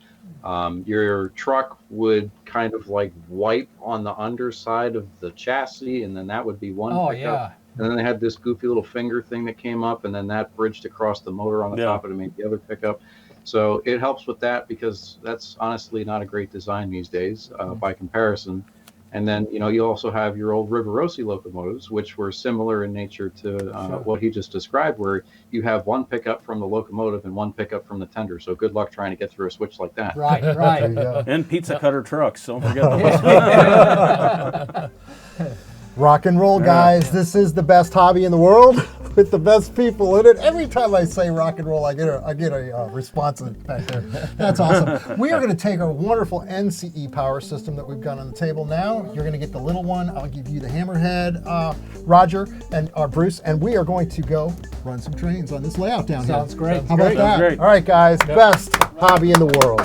your truck would kind of like wipe on the underside of the chassis, and then that would be one
Oh,
pickup.
yeah.
And then they had this goofy little finger thing that came up, and then that bridged across the motor on the
Yeah.
top of it to make the other pickup. So it helps with that because that's honestly not a great design these days by comparison. And then, you also have your old Rivarossi locomotives, which were similar in nature to what he just described, where you have one pickup from the locomotive and one pickup from the tender. So good luck trying to get through a switch like that.
Right,
There you
right.
go.
And pizza cutter trucks. Don't forget those.
Rock and roll, guys. This is the best hobby in the world with the best people in it. Every time I say rock and roll, I get a response back there. That's awesome. We are going to take our wonderful NCE power system that we've got on the table now. You're going to get the little one. I'll give you the hammerhead, Roger and Bruce, and we are going to go run some trains on this layout down
Sounds
here.
great.
How about
Sounds
that?
great.
All right, guys. Best hobby in the world.